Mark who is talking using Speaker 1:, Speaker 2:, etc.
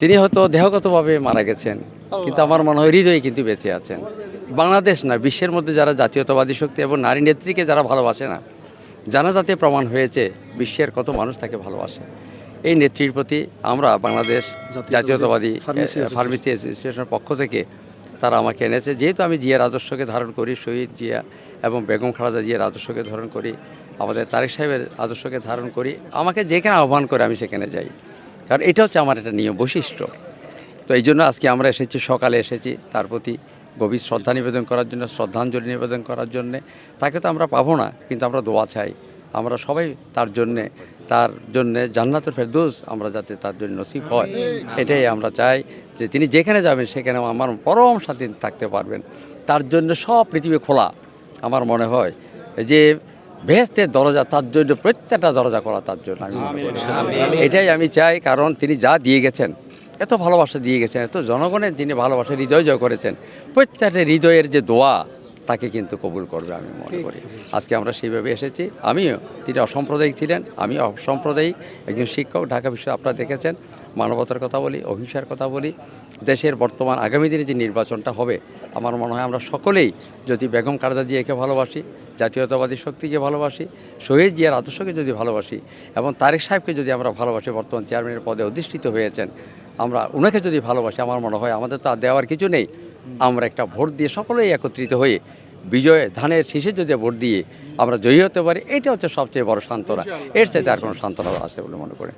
Speaker 1: তিনি হয়তো দেহগতভাবে মারা গেছেন, কিন্তু আমার মনে হয় হৃদয়ে কিন্তু বেঁচে আছেন। বাংলাদেশ না, বিশ্বের মধ্যে যারা জাতীয়তাবাদী শক্তি এবং নারী নেত্রীকে যারা ভালোবাসে না, জানাজাতে প্রমাণ হয়েছে বিশ্বের কত মানুষ তাকে ভালোবাসে। এই নেত্রীর প্রতি আমরা বাংলাদেশ জাতীয়তাবাদী ফার্মেসি অ্যাসোসিয়েশনের পক্ষ থেকে তারা আমাকে এনেছে, যেহেতু আমি জিয়ার আদর্শকে ধারণ করি, শহীদ জিয়া এবং বেগম খালেদা জিয়ার আদর্শকে ধারণ করি, আমাদের তারেক সাহেবের আদর্শকে ধারণ করি, আমাকে যেখানে আহ্বান করে আমি সেখানে যাই, কারণ এটা হচ্ছে আমার একটা নিয়ম বৈশিষ্ট্য। তো এই জন্য আজকে আমরা এসেছি, সকালে এসেছি তার প্রতি গভীর শ্রদ্ধা নিবেদন করার জন্য, শ্রদ্ধাঞ্জলি নিবেদন করার জন্যে। তাকে তো আমরা পাবো না, কিন্তু আমরা দোয়া চাই, আমরা সবাই তার জন্যে জান্নাতুল ফেরদৌস আমরা যাতে তার জন্য নসিব হয়, এটাই আমরা চাই, যে তিনি যেখানে যাবেন সেখানে আমার পরম শান্তি থাকতে পারবেন। তার জন্য সব পৃথিবী খোলা। আমার মনে হয় যে বেহেশতের দরজা তার জন্য, প্রত্যেকটা দরজা খোলা তার জন্য। এটাই আমি চাই, কারণ তিনি যা দিয়ে গেছেন, এত ভালোবাসা দিয়ে গেছেন, এত জনগণের যিনি ভালোবাসা হৃদয় জয় করেছেন, প্রত্যেকটা হৃদয়ের যে দোয়া তাকে কিন্তু কবুল করবে আমি মনে করি। আজকে আমরা সেইভাবে এসেছি। আমিও, তিনি অসাম্প্রদায়িক ছিলেন, আমি অসাম্প্রদায়িক একজন শিক্ষক, ঢাকা বিশ্ব আপনারা দেখেছেন। মানবতার কথা বলি, অহিংসার কথা বলি। দেশের বর্তমান আগামী দিনে যে নির্বাচনটা হবে, আমার মনে হয় আমরা সকলেই যদি বেগম খালেদা জিয়াকে ভালোবাসি, জাতীয়তাবাদী শক্তিকে ভালোবাসি, শহীদ জিয়ার আদর্শকে যদি ভালোবাসি, এবং তারেক সাহেবকে যদি আমরা ভালোবাসি, বর্তমান চেয়ারম্যানের পদে অধিষ্ঠিত হয়েছেন, আমরা ওনাকে যদি ভালোবাসি, আমার মনে হয় আমাদের তো আর দেওয়ার কিছু নেই। আমরা একটা ভোট দিয়ে সকলেই একত্রিত হয়ে বিজয় ধানের শীষে যদি ভোট দিয়ে আমরা জয়ী হতে পারি, এটা হচ্ছে সবচেয়ে বড় সান্ত্বনা। এর চাইতে আর কোনো সান্ত্বনা আছে বলে মনে করি।